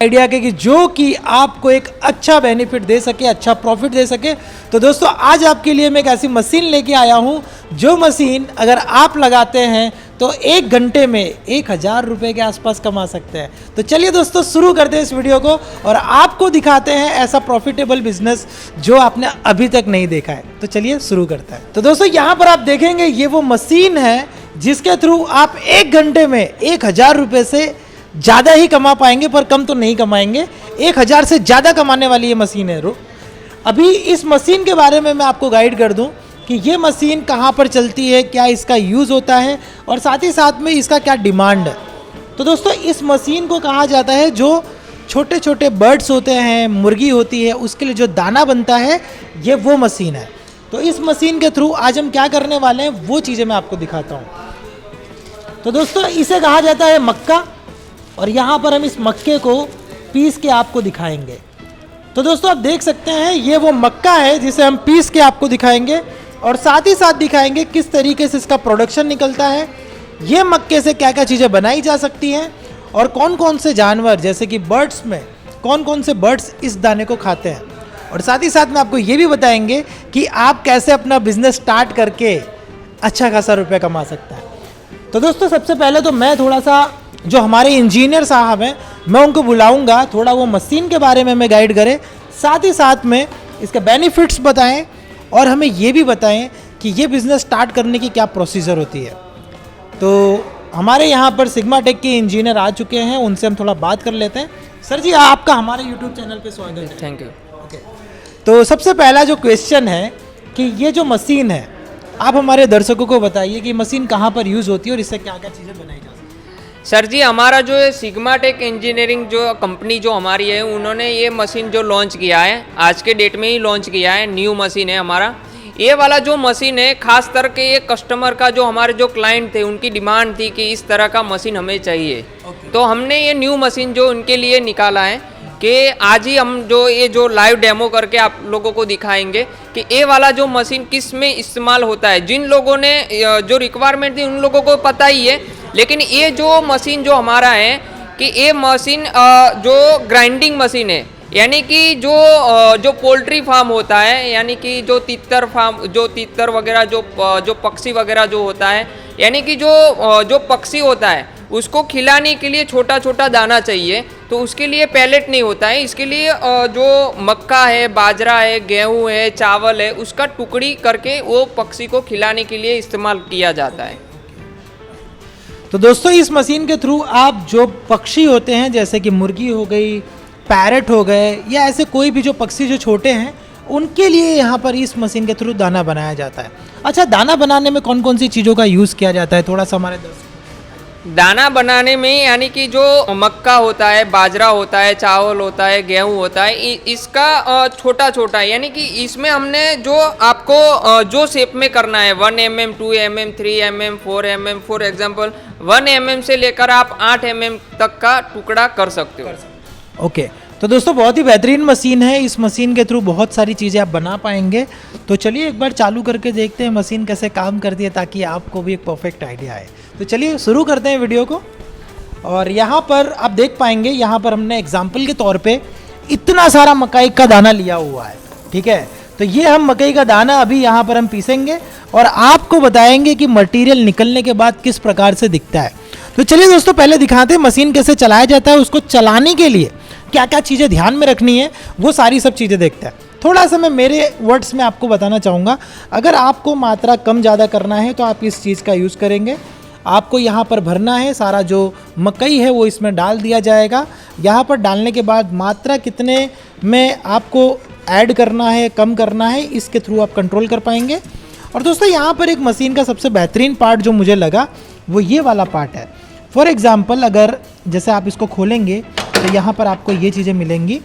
Idea के कि जो कि आपको एक अच्छा बेनिफिट दे सके, अच्छा प्रॉफिट दे सके। तो दोस्तों आज आपके लिए मैं एक ऐसी मशीन लेके आया हूं जो मशीन अगर आप लगाते हैं तो 1 घंटे में 1000 रुपये के आसपास कमा सकते हैं। तो चलिए दोस्तों शुरू करते हैं इस वीडियो को और आपको दिखाते हैं ऐसा प्रॉफिटेबल बिजनेस जो आपने अभी तक नहीं देखा है। तो चलिए शुरू करते हैं। तो दोस्तों यहाँ पर आप देखेंगे ये वो मशीन है जिसके थ्रू आप 1 घंटे में 1000 रुपये से ज़्यादा ही कमा पाएंगे, पर कम तो नहीं कमाएंगे। 1000 से ज़्यादा कमाने वाली ये मशीन है। अभी इस मशीन के बारे में मैं आपको गाइड कर दूं कि ये मशीन कहाँ पर चलती है, क्या इसका यूज़ होता है और साथ ही साथ में इसका क्या डिमांड है। तो दोस्तों इस मशीन को कहा जाता है जो छोटे छोटे बर्ड्स होते हैं, मुर्गी होती है, उसके लिए जो दाना बनता है ये वो मशीन है। तो इस मशीन के थ्रू आज हम क्या करने वाले हैं वो चीज़ें मैं आपको दिखाता हूँ। तो दोस्तों इसे कहा जाता है मक्का और यहाँ पर हम इस मक्के को पीस के आपको दिखाएंगे। तो दोस्तों आप देख सकते हैं ये वो मक्का है जिसे हम पीस के आपको दिखाएंगे और साथ ही साथ दिखाएंगे किस तरीके से इसका प्रोडक्शन निकलता है, ये मक्के से क्या क्या चीज़ें बनाई जा सकती हैं और कौन कौन से जानवर जैसे कि बर्ड्स में कौन कौन से बर्ड्स इस दाने को खाते हैं। और साथ ही साथ में आपको ये भी बताएंगे कि आप कैसे अपना बिजनेस स्टार्ट करके अच्छा खासा रुपया कमा सकता है। तो दोस्तों सबसे पहले तो मैं थोड़ा सा जो हमारे इंजीनियर साहब हैं मैं उनको बुलाऊंगा, थोड़ा वो मशीन के बारे में हमें गाइड करें, साथ ही साथ में इसके बेनिफिट्स बताएं और हमें ये भी बताएं कि ये बिज़नेस स्टार्ट करने की क्या प्रोसीजर होती है। तो हमारे यहाँ पर सिग्मा टेक के इंजीनियर आ चुके हैं, उनसे हम थोड़ा बात कर लेते हैं। सर जी आपका हमारे यूट्यूब चैनल पे स्वागत है। Thank you. ओके, तो सबसे पहला जो क्वेश्चन है कि ये जो मशीन है आप हमारे दर्शकों को बताइए कि मशीन कहाँ पर यूज़ होती है और इससे क्या क्या चीज़ें बनाई जाती है। सर जी हमारा जो है सिग्मा टेक इंजीनियरिंग जो कंपनी जो हमारी है उन्होंने ये मशीन जो लॉन्च किया है, आज के डेट में ही लॉन्च किया है, न्यू मशीन है हमारा। ये वाला जो मशीन है खास करके ये कस्टमर का जो हमारे जो क्लाइंट थे उनकी डिमांड थी कि इस तरह का मशीन हमें चाहिए। तो हमने ये न्यू मशीन जो उनके लिए निकाला है कि आज ही हम जो ये जो लाइव डेमो करके आप लोगों को दिखाएंगे कि ये वाला जो मशीन किस में इस्तेमाल होता है। जिन लोगों ने जो रिक्वायरमेंट थी उन लोगों को पता ही है, लेकिन ये जो मशीन जो हमारा है कि ये मशीन जो ग्राइंडिंग मशीन है, यानी कि जो पोल्ट्री फार्म होता है, यानी कि जो तितर फार्म जो तितर वगैरह जो पक्षी वगैरह जो होता है, यानी कि जो पक्षी होता है उसको खिलाने के लिए छोटा छोटा दाना चाहिए। तो उसके लिए पैलेट नहीं होता है, इसके लिए जो मक्का है, बाजरा है, गेहूं है, चावल है, उसका टुकड़ी करके वो पक्षी को खिलाने के लिए इस्तेमाल किया जाता है। तो दोस्तों इस मशीन के थ्रू आप जो पक्षी होते हैं जैसे कि मुर्गी हो गई, पैरट हो गए या ऐसे कोई भी जो पक्षी जो छोटे हैं उनके लिए यहाँ पर इस मशीन के थ्रू दाना बनाया जाता है। अच्छा, दाना बनाने में कौन कौन सी चीज़ों का यूज़ किया जाता है, थोड़ा सा हमारे दर्शक। दाना बनाने में यानी कि जो मक्का होता है, बाजरा होता है, चावल होता है, गेहूं होता है, इसका छोटा छोटा है, यानी कि इसमें हमने जो आपको जो शेप में करना है 1 mm, 2 mm, 3 mm, 4 mm, for example 1 mm से लेकर आप 8 mm तक का टुकड़ा कर सकते हो। ओके, तो दोस्तों बहुत ही बेहतरीन मशीन है। इस मशीन के थ्रू बहुत सारी चीज़ें आप बना पाएंगे। तो चलिए एक बार चालू करके देखते हैं मशीन कैसे काम करती है ताकि आपको भी एक परफेक्ट आइडिया आए। तो चलिए शुरू करते हैं वीडियो को। और यहाँ पर आप देख पाएंगे, यहाँ पर हमने एग्जाम्पल के तौर पे इतना सारा मकई का दाना लिया हुआ है, ठीक है। तो ये हम मकई का दाना अभी यहाँ पर हम पीसेंगे और आपको बताएंगे कि मटेरियल निकलने के बाद किस प्रकार से दिखता है। तो चलिए दोस्तों पहले दिखाते हैं मशीन कैसे चलाया जाता है, उसको चलाने के लिए क्या क्या चीज़ें ध्यान में रखनी है, वो सारी सब चीज़ें देखते हैं। थोड़ा सा मैं मेरे वर्ड्स में आपको बताना चाहूँगा, अगर आपको मात्रा कम ज़्यादा करना है तो आप इस चीज़ का यूज़ करेंगे। आपको यहाँ पर भरना है, सारा जो मकई है वो इसमें डाल दिया जाएगा। यहाँ पर डालने के बाद मात्रा कितने में आपको ऐड करना है, कम करना है, इसके थ्रू आप कंट्रोल कर पाएंगे। और दोस्तों यहाँ पर एक मशीन का सबसे बेहतरीन पार्ट जो मुझे लगा वो ये वाला पार्ट है। फॉर एग्ज़ाम्पल अगर जैसे आप इसको खोलेंगे तो यहाँ पर आपको ये चीज़ें मिलेंगी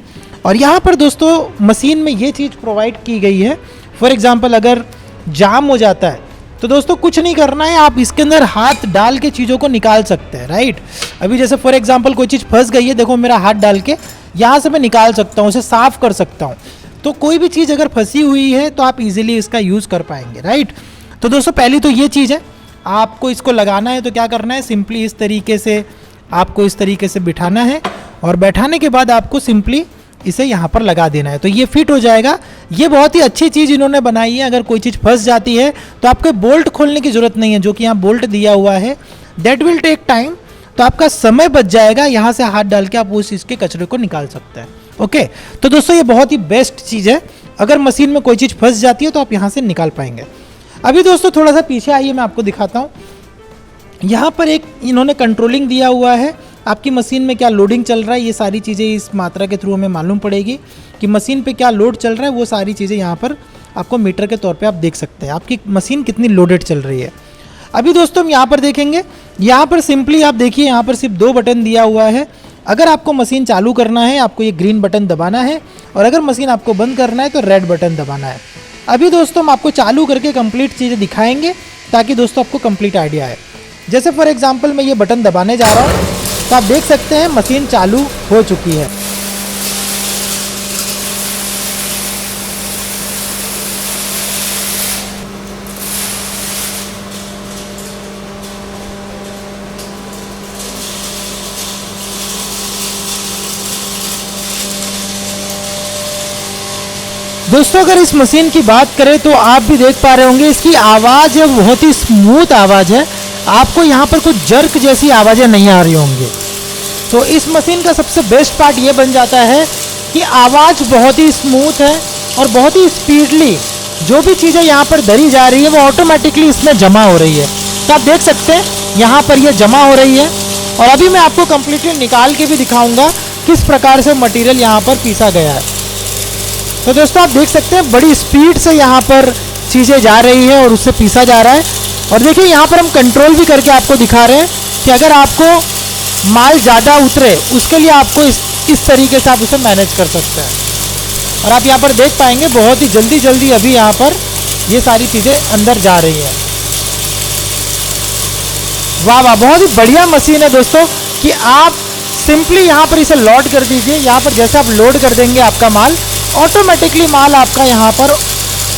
और यहाँ पर दोस्तों मशीन में ये चीज़ प्रोवाइड की गई है। फॉर एग्ज़ाम्पल अगर जाम हो जाता है तो दोस्तों कुछ नहीं करना है, आप इसके अंदर हाथ डाल के चीज़ों को निकाल सकते हैं, राइट। अभी जैसे फॉर एग्ज़ाम्पल कोई चीज़ फंस गई है, देखो मेरा हाथ डाल के यहाँ से मैं निकाल सकता हूँ, उसे साफ़ कर सकता हूँ। तो कोई भी चीज़ अगर फंसी हुई है तो आप इजीली इसका यूज़ कर पाएंगे, राइट। तो दोस्तों पहली तो ये चीज़ है। आपको इसको लगाना है तो क्या करना है, सिंपली इस तरीके से आपको इस तरीके से बिठाना है और बैठाने के बाद आपको सिंपली इसे यहाँ पर लगा देना है तो ये फिट हो जाएगा। ये बहुत ही अच्छी चीज़ इन्होंने बनाई है। अगर कोई चीज़ फंस जाती है तो आपको बोल्ट खोलने की ज़रूरत नहीं है, जो कि यहाँ बोल्ट दिया हुआ है। दैट विल टेक टाइम, तो आपका समय बच जाएगा। यहाँ से हाथ डाल के आप उस इसके कचरे को निकाल सकते हैं। ओके, तो दोस्तों ये बहुत ही बेस्ट चीज़ है। अगर मशीन में कोई चीज़ फंस जाती है तो आप यहाँ से निकाल पाएंगे। अभी दोस्तों थोड़ा सा पीछे आइए, मैं आपको दिखाता हूँ। यहाँ पर एक इन्होंने कंट्रोलिंग दिया हुआ है, आपकी मशीन में क्या लोडिंग चल रहा है, ये सारी चीज़ें इस मात्रा के थ्रू हमें मालूम पड़ेगी कि मशीन पे क्या लोड चल रहा है। वो सारी चीज़ें यहाँ पर आपको मीटर के तौर पे आप देख सकते हैं, आपकी मशीन कितनी लोडेड चल रही है। अभी दोस्तों हम यहाँ पर देखेंगे, यहाँ पर सिंपली आप देखिए, यहाँ पर सिर्फ 2 बटन दिया हुआ है। अगर आपको मशीन चालू करना है आपको ये ग्रीन बटन दबाना है, और अगर मशीन आपको बंद करना है तो रेड बटन दबाना है। अभी दोस्तों हम आपको चालू करके कंप्लीट चीज़ें दिखाएंगे ताकि दोस्तों आपको कंप्लीट आइडिया आए। जैसे फॉर एग्जांपल मैं ये बटन दबाने जा रहा हूँ तो आप देख सकते हैं मशीन चालू हो चुकी है। दोस्तों अगर इस मशीन की बात करें तो आप भी देख पा रहे होंगे इसकी आवाज़ है बहुत ही स्मूथ आवाज़ है। आपको यहाँ पर कुछ जर्क जैसी आवाज़ें नहीं आ रही होंगी। तो इस मशीन का सबसे बेस्ट पार्ट ये बन जाता है कि आवाज़ बहुत ही स्मूथ है और बहुत ही स्पीडली जो भी चीज़ें यहाँ पर धरी जा रही है वो ऑटोमेटिकली इसमें जमा हो रही है। तो आप देख सकते हैं यहाँ पर ये जमा हो रही है। और अभी मैं आपको कम्प्लीटली निकाल के भी दिखाऊँगा किस प्रकार से मटीरियल यहाँ पर पीसा गया है। तो दोस्तों आप देख सकते हैं बड़ी स्पीड से यहाँ पर चीज़ें जा रही है और उससे पीसा जा रहा है। और देखिए यहाँ पर हम कंट्रोल भी करके आपको दिखा रहे हैं कि अगर आपको माल ज़्यादा उतरे उसके लिए आपको इस तरीके से आप उसे मैनेज कर सकते हैं। और आप यहाँ पर देख पाएंगे बहुत ही जल्दी जल्दी अभी यहाँ पर ये सारी चीज़ें अंदर जा रही हैं। वाह वाह, बहुत ही बढ़िया मशीन है दोस्तों कि आप सिंपली यहाँ पर इसे लोड कर दीजिए। यहाँ पर जैसे आप लोड कर देंगे आपका माल ऑटोमेटिकली माल आपका यहाँ पर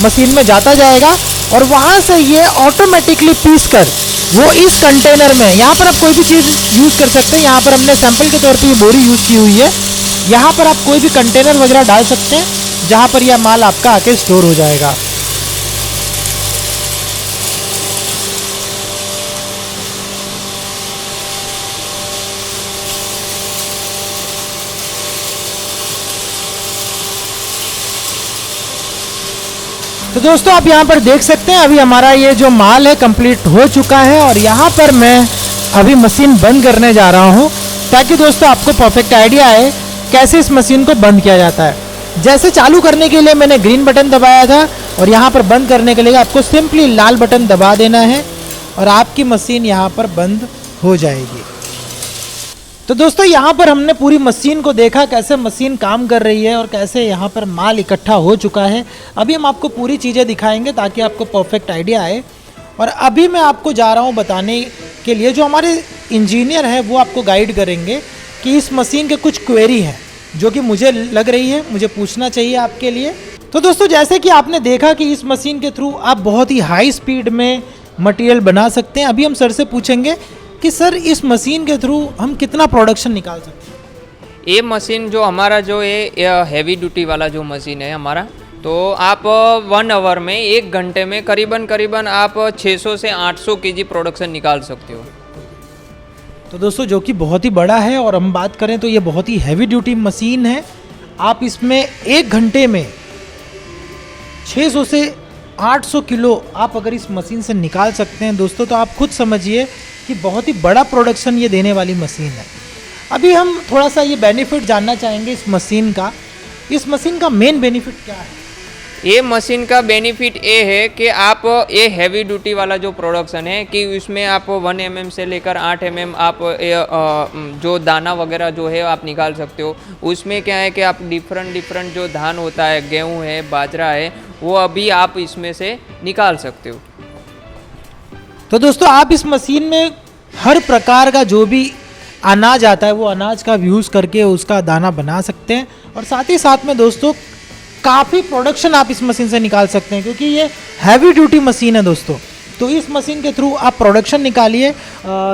मशीन में जाता जाएगा और वहाँ से ये ऑटोमेटिकली पीस कर वो इस कंटेनर में, यहाँ पर आप कोई भी चीज़ यूज़ कर सकते हैं। यहाँ पर हमने सैंपल के तौर पे ये बोरी यूज़ की हुई है। यहाँ पर आप कोई भी कंटेनर वगैरह डाल सकते हैं जहाँ पर यह माल आपका आके स्टोर हो जाएगा। तो दोस्तों आप यहाँ पर देख सकते हैं अभी हमारा ये जो माल है कंप्लीट हो चुका है और यहाँ पर मैं अभी मशीन बंद करने जा रहा हूँ ताकि दोस्तों आपको परफेक्ट आइडिया आए कैसे इस मशीन को बंद किया जाता है। जैसे चालू करने के लिए मैंने ग्रीन बटन दबाया था और यहाँ पर बंद करने के लिए आपको सिंपली लाल बटन दबा देना है और आपकी मशीन यहाँ पर बंद हो जाएगी। तो दोस्तों यहाँ पर हमने पूरी मशीन को देखा कैसे मशीन काम कर रही है और कैसे यहाँ पर माल इकट्ठा हो चुका है। अभी हम आपको पूरी चीज़ें दिखाएंगे ताकि आपको परफेक्ट आइडिया आए। और अभी मैं आपको जा रहा हूँ बताने के लिए, जो हमारे इंजीनियर हैं वो आपको गाइड करेंगे कि इस मशीन के कुछ क्वेरी हैं जो कि मुझे लग रही है मुझे पूछना चाहिए आपके लिए। तो दोस्तों जैसे कि आपने देखा कि इस मशीन के थ्रू आप बहुत ही हाई स्पीड में मटेरियल बना सकते हैं। अभी हम सर से पूछेंगे कि सर इस मशीन के थ्रू हम कितना प्रोडक्शन निकाल सकते हैं। ये मशीन जो हमारा जो है हैवी ड्यूटी वाला जो मशीन है हमारा, तो आप 1 आवर में 1 घंटे में करीबन आप 600 से 800 केजी प्रोडक्शन निकाल सकते हो। तो दोस्तों जो कि बहुत ही बड़ा है और हम बात करें तो ये बहुत ही हैवी ड्यूटी मशीन है। आप इसमें 1 घंटे में 600 से 800 किलो आप अगर इस मशीन से निकाल सकते हैं दोस्तों, तो आप खुद समझिए कि बहुत ही बड़ा प्रोडक्शन ये देने वाली मशीन है। अभी हम थोड़ा सा ये बेनिफिट जानना चाहेंगे इस मशीन का। इस मशीन का मेन बेनिफिट क्या है? ये मशीन का बेनिफिट ये है कि आप ये हैवी ड्यूटी वाला जो प्रोडक्शन है कि उसमें आप 1 mm से लेकर 8 mm आप जो दाना वगैरह जो है आप निकाल सकते हो। उसमें क्या है कि आप डिफरेंट जो धान होता है, गेहूं है, बाजरा है, वो अभी आप इसमें से निकाल सकते हो। तो दोस्तों आप इस मशीन में हर प्रकार का जो भी अनाज आता है वो अनाज का यूज़ करके उसका दाना बना सकते हैं और साथ ही साथ में दोस्तों काफ़ी प्रोडक्शन आप इस मशीन से निकाल सकते हैं क्योंकि ये हैवी ड्यूटी मशीन है दोस्तों। तो इस मशीन के थ्रू आप प्रोडक्शन निकालिए।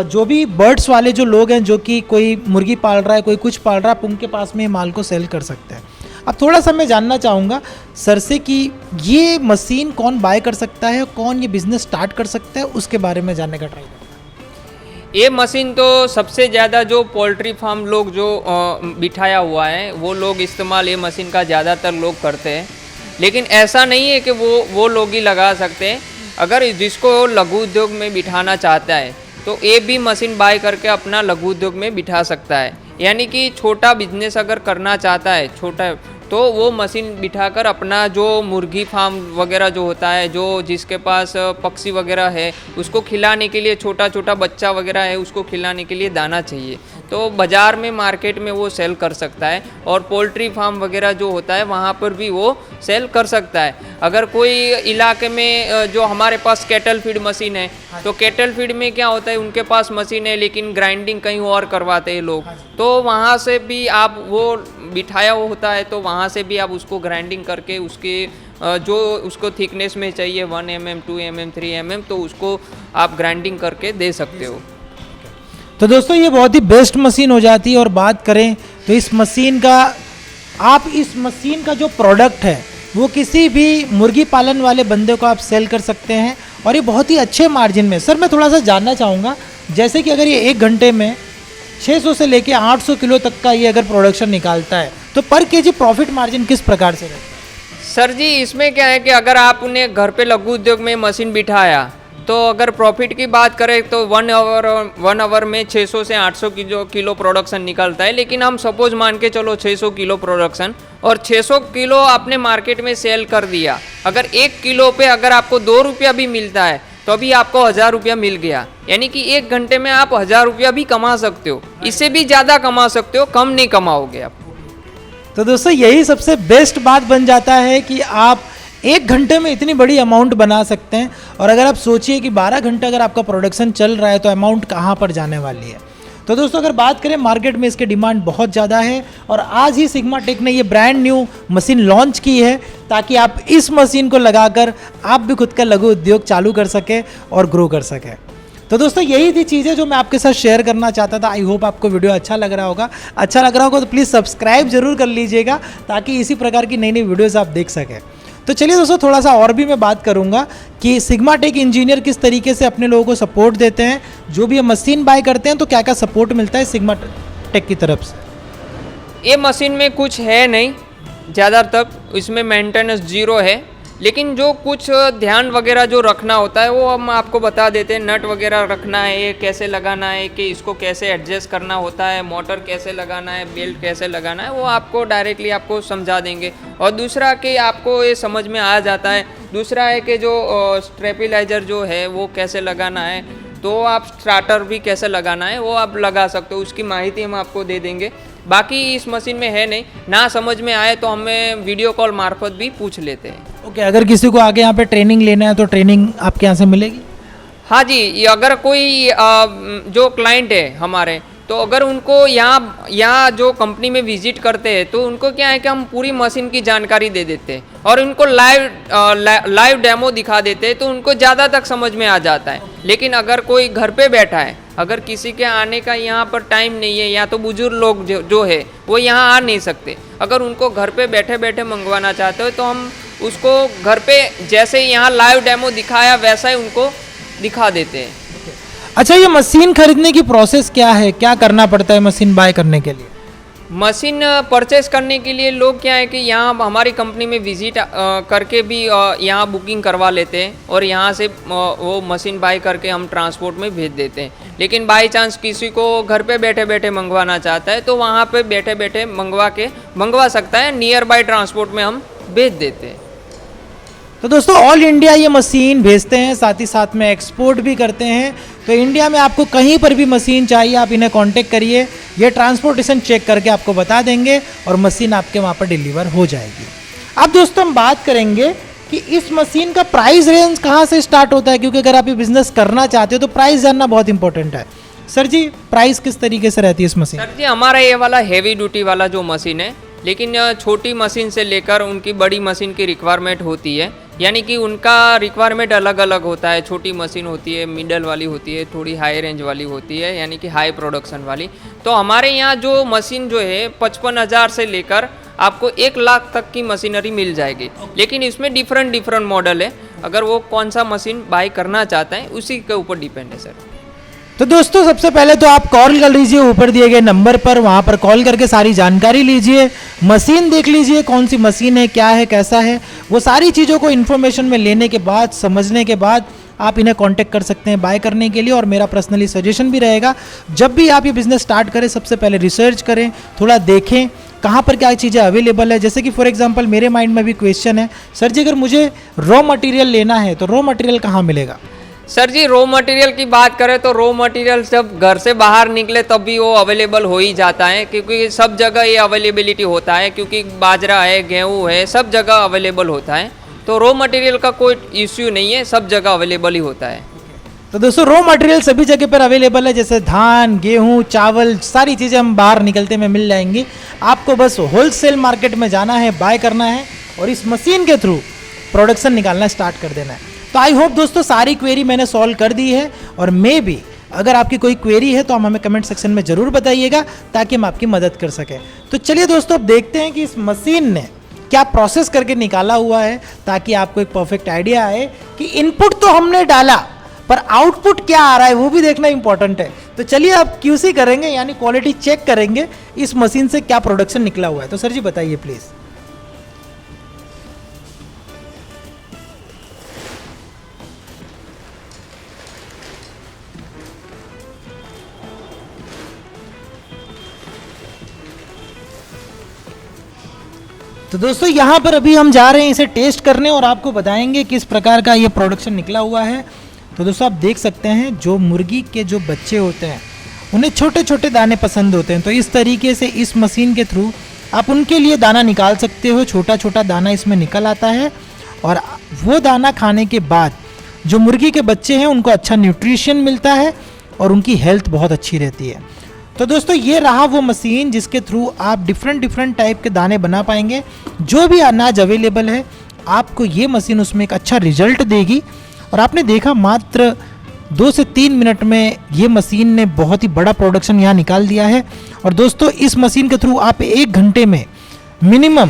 जो भी बर्ड्स वाले जो लोग हैं, जो कि कोई मुर्गी पाल रहा है, कोई कुछ पाल रहा है, आप उनके पास में माल को सेल कर सकते हैं। अब थोड़ा सा मैं जानना चाहूँगा सर से कि ये मशीन कौन बाय कर सकता है, कौन ये बिज़नेस स्टार्ट कर सकता है, उसके बारे में जानने का ट्राई करें। ये मशीन तो सबसे ज़्यादा जो पोल्ट्री फार्म लोग जो बिठाया हुआ है वो लोग इस्तेमाल ये मशीन का ज़्यादातर लोग करते हैं, लेकिन ऐसा नहीं है कि वो लोग ही लगा सकते हैं। अगर जिसको लघु उद्योग में बिठाना चाहता है तो ये भी मशीन बाय करके अपना लघु उद्योग में बिठा सकता है। यानी कि छोटा बिजनेस अगर करना चाहता है छोटा, तो वो मशीन बिठाकर अपना जो मुर्गी फार्म वगैरह जो होता है, जो जिसके पास पक्षी वगैरह है, उसको खिलाने के लिए छोटा छोटा बच्चा वगैरह है, उसको खिलाने के लिए दाना चाहिए, तो बाज़ार में मार्केट में वो सेल कर सकता है। और पोल्ट्री फार्म वगैरह जो होता है वहाँ पर भी वो सेल कर सकता है। अगर कोई इलाके में जो हमारे पास कैटल फीड मशीन है, तो कैटल फीड में क्या होता है, उनके पास मशीन है लेकिन ग्राइंडिंग कहीं और करवाते हैं लोग, तो वहाँ से भी आप वो बिठाया होता है, तो वहाँ से भी आप उसको ग्राइंडिंग करके उसके जो उसको थिकनेस में चाहिए 1 mm 2 mm 3 mm, तो उसको आप ग्राइंडिंग करके दे सकते हो। तो दोस्तों ये बहुत ही बेस्ट मशीन हो जाती है। और बात करें तो इस मशीन का जो प्रोडक्ट है वो किसी भी मुर्गी पालन वाले बंदे को आप सेल कर सकते हैं, और ये बहुत ही अच्छे मार्जिन में। सर मैं थोड़ा सा जानना चाहूँगा, जैसे कि अगर ये 1 घंटे में 600 से लेके 800 किलो तक का ये अगर प्रोडक्शन निकालता है, तो पर केजी प्रॉफिट मार्जिन किस प्रकार से रहता है? सर जी इसमें क्या है कि अगर आपने घर पे लघु उद्योग में मशीन बिठाया, तो अगर प्रॉफिट की बात करें तो 1 आवर में 600 से 800 किलो प्रोडक्शन निकलता है। लेकिन हम सपोज मान के चलो 600 किलो प्रोडक्शन, और 600 किलो आपने मार्केट में सेल कर दिया। अगर 1 किलो पे अगर आपको 2 रुपया भी मिलता है तो अभी आपको 1000 रुपया मिल गया। यानी कि 1 घंटे में आप 1000 रुपया भी कमा सकते हो, इससे भी ज़्यादा कमा सकते हो, कम नहीं कमाओगे आप। तो दोस्तों यही सबसे बेस्ट बात बन जाता है कि आप 1 घंटे में इतनी बड़ी अमाउंट बना सकते हैं। और अगर आप सोचिए कि 12 घंटे अगर आपका प्रोडक्शन चल रहा है तो अमाउंट कहाँ पर जाने वाली है। तो दोस्तों अगर बात करें, मार्केट में इसके डिमांड बहुत ज़्यादा है, और आज ही सिग्मा टेक ने ये ब्रांड न्यू मशीन लॉन्च की है ताकि आप इस मशीन को लगाकर आप भी खुद का लघु उद्योग चालू कर सके और ग्रो कर सके। तो दोस्तों यही थी चीज़ें जो मैं आपके साथ शेयर करना चाहता था। आई होप आपको वीडियो अच्छा लग रहा होगा तो प्लीज़ सब्सक्राइब जरूर कर लीजिएगा ताकि इसी प्रकार की नई नई वीडियोज़ आप देख सकें। तो चलिए दोस्तों थोड़ा सा और भी मैं बात करूंगा कि सिग्मा टेक इंजीनियर किस तरीके से अपने लोगों को सपोर्ट देते हैं, जो भी ये मशीन बाय करते हैं तो क्या क्या सपोर्ट मिलता है सिग्मा टेक की तरफ से। ये मशीन में कुछ है नहीं ज़्यादातर, इसमें मेंटेनेंस 0 है, लेकिन जो कुछ ध्यान वगैरह जो रखना होता है वो हम आपको बता देते हैं। नट वगैरह रखना है, ये कैसे लगाना है, कि इसको कैसे एडजस्ट करना होता है, मोटर कैसे लगाना है, बेल्ट कैसे लगाना है, वो आपको डायरेक्टली आपको समझा देंगे। और दूसरा कि आपको ये समझ में आ जाता है। दूसरा है कि जो स्टेबिलाइजर जो है वो कैसे लगाना है, तो आप स्टार्टर भी कैसे लगाना है वो आप लगा सकते हो, उसकी माहिती हम आपको दे देंगे। बाकी इस मशीन में है नहीं, ना समझ में आए तो हमें वीडियो कॉल मार्फत भी पूछ लेते हैं। ओके, अगर किसी को आगे यहाँ पे ट्रेनिंग लेना है तो ट्रेनिंग आपके यहाँ से मिलेगी? हाँ जी, ये अगर कोई जो क्लाइंट है हमारे, तो अगर उनको यहाँ जो कंपनी में विजिट करते हैं तो उनको क्या है कि हम पूरी मशीन की जानकारी दे देते हैं और उनको लाइव डेमो दिखा देते हैं, तो उनको ज़्यादा तक समझ में आ जाता है। लेकिन अगर कोई घर पे बैठा है, अगर किसी के आने का यहाँ पर टाइम नहीं है, या तो बुजुर्ग लोग जो है वो यहाँ आ नहीं सकते, अगर उनको घर पे बैठे बैठे मंगवाना चाहते हो तो हम उसको घर पे जैसे यहाँ लाइव डेमो दिखाया वैसा ही उनको दिखा देते हैं। अच्छा, ये मशीन खरीदने की प्रोसेस क्या है, क्या करना पड़ता है मशीन बाय करने के लिए? मशीन परचेस करने के लिए लोग क्या है कि यहाँ हमारी कंपनी में विजिट करके भी यहाँ बुकिंग करवा लेते हैं और यहाँ से वो मशीन बाय करके हम ट्रांसपोर्ट में भेज देते हैं। लेकिन बाई चांस किसी को घर पे बैठे बैठे मंगवाना चाहता है तो वहाँ पे बैठे बैठे मंगवा सकता है, नियर बाय ट्रांसपोर्ट में हम भेज देते हैं। तो दोस्तों ऑल इंडिया ये मशीन भेजते हैं, साथ ही साथ में एक्सपोर्ट भी करते हैं। तो इंडिया में आपको कहीं पर भी मशीन चाहिए आप इन्हें कांटेक्ट करिए, ये ट्रांसपोर्टेशन चेक करके आपको बता देंगे और मशीन आपके वहाँ पर डिलीवर हो जाएगी। अब दोस्तों हम बात करेंगे कि इस मशीन का प्राइस रेंज कहाँ से स्टार्ट होता है, क्योंकि अगर आप ये बिजनेस करना चाहते हो तो प्राइस जानना बहुत इंपॉर्टेंट है। सर जी, प्राइस किस तरीके से रहती है इस मशीन? सर जी, हमारा ये वाला हैवी ड्यूटी वाला जो मशीन है, लेकिन छोटी मशीन से लेकर उनकी बड़ी मशीन की रिक्वायरमेंट होती है, यानी कि उनका रिक्वायरमेंट अलग अलग होता है। छोटी मशीन होती है, मिडल वाली होती है, थोड़ी हाई रेंज वाली होती है, यानी कि हाई प्रोडक्शन वाली। तो हमारे यहाँ जो मशीन जो है 55,000 से लेकर आपको 1 लाख तक की मशीनरी मिल जाएगी। लेकिन इसमें डिफरेंट मॉडल है, अगर वो कौन सा मशीन बाय करना चाहते हैं उसी के ऊपर डिपेंड है सर। तो दोस्तों सबसे पहले तो आप कॉल कर लीजिए ऊपर दिए गए नंबर पर, वहाँ पर कॉल करके सारी जानकारी लीजिए, मशीन देख लीजिए कौन सी मशीन है, क्या है, कैसा है, वो सारी चीज़ों को इन्फॉर्मेशन में लेने के बाद, समझने के बाद आप इन्हें कांटेक्ट कर सकते हैं बाय करने के लिए। और मेरा पर्सनली सजेशन भी रहेगा, जब भी आप ये बिज़नेस स्टार्ट करें सबसे पहले रिसर्च करें, थोड़ा देखें कहाँ पर क्या चीज़ें अवेलेबल है। जैसे कि फॉर एग्जांपल मेरे माइंड में भी क्वेश्चन है, सर जी अगर मुझे रॉ मटेरियल लेना है तो रॉ मटेरियल कहाँ मिलेगा? सर जी रॉ मटेरियल की बात करें तो रॉ मटेरियल जब घर से बाहर निकले तब भी वो अवेलेबल हो ही जाता है, क्योंकि सब जगह ये अवेलेबिलिटी होता है, क्योंकि बाजरा है, गेहूँ है, सब जगह अवेलेबल होता है। तो रॉ मटेरियल का कोई इश्यू नहीं है, सब जगह अवेलेबल ही होता है। तो दोस्तों रॉ मटेरियल सभी जगह पर अवेलेबल है, जैसे धान, गेहूं, चावल, सारी चीज़ें हम बाहर निकलते में मिल जाएंगी। आपको बस होलसेल मार्केट में जाना है, बाय करना है और इस मशीन के थ्रू प्रोडक्शन निकालना स्टार्ट कर देना है। तो आई होप दोस्तों सारी क्वेरी मैंने सॉल्व कर दी है, और मे भी अगर आपकी कोई क्वेरी है तो हम हमें कमेंट सेक्शन में ज़रूर बताइएगा ताकि हम आपकी मदद कर सकें। तो चलिए दोस्तों अब देखते हैं कि इस मशीन ने क्या प्रोसेस करके निकाला हुआ है, ताकि आपको एक परफेक्ट आइडिया आए कि इनपुट तो हमने डाला पर आउटपुट क्या आ रहा है वो भी देखना इंपॉर्टेंट है। तो चलिए आप QC करेंगे, यानी क्वालिटी चेक करेंगे इस मशीन से क्या प्रोडक्शन निकला हुआ है। तो सर जी बताइए प्लीज़। तो दोस्तों यहाँ पर अभी हम जा रहे हैं इसे टेस्ट करने और आपको बताएंगे किस प्रकार का ये प्रोडक्शन निकला हुआ है। तो दोस्तों आप देख सकते हैं जो मुर्गी के जो बच्चे होते हैं उन्हें छोटे छोटे दाने पसंद होते हैं, तो इस तरीके से इस मशीन के थ्रू आप उनके लिए दाना निकाल सकते हो। छोटा छोटा दाना इसमें निकल आता है और वो दाना खाने के बाद जो मुर्गी के बच्चे हैं उनको अच्छा न्यूट्रिशन मिलता है और उनकी हेल्थ बहुत अच्छी रहती है। तो दोस्तों ये रहा वो मशीन जिसके थ्रू आप डिफरेंट टाइप के दाने बना पाएंगे। जो भी अनाज अवेलेबल है आपको ये मशीन उसमें एक अच्छा रिजल्ट देगी। और आपने देखा मात्र 2 से 3 मिनट में ये मशीन ने बहुत ही बड़ा प्रोडक्शन यहाँ निकाल दिया है। और दोस्तों इस मशीन के थ्रू आप 1 घंटे में मिनिमम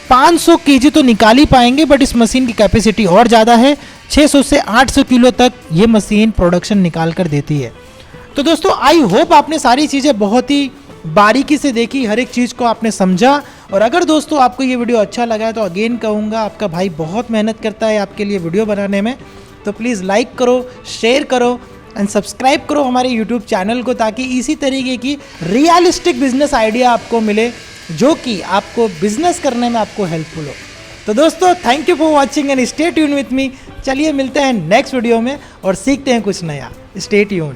500 kg तो निकाल ही पाएंगे, बट इस मशीन की कैपेसिटी और ज़्यादा है, 600 से 800 किलो तक ये मशीन प्रोडक्शन निकाल कर देती है। तो दोस्तों आई होप आपने सारी चीज़ें बहुत ही बारीकी से देखी, हर एक चीज़ को आपने समझा। और अगर दोस्तों आपको ये वीडियो अच्छा लगा है तो अगेन कहूँगा आपका भाई बहुत मेहनत करता है आपके लिए वीडियो बनाने में, तो प्लीज़ लाइक करो, शेयर करो एंड सब्सक्राइब करो हमारे यूट्यूब चैनल को, ताकि इसी तरीके की रियलिस्टिक बिजनेस आइडिया आपको मिले जो कि आपको बिजनेस करने में आपको हेल्पफुल हो। तो दोस्तों thank you for watching and stay tune with me. चलिए मिलते हैं नेक्स्ट वीडियो में और सीखते हैं कुछ नया। Stay tune.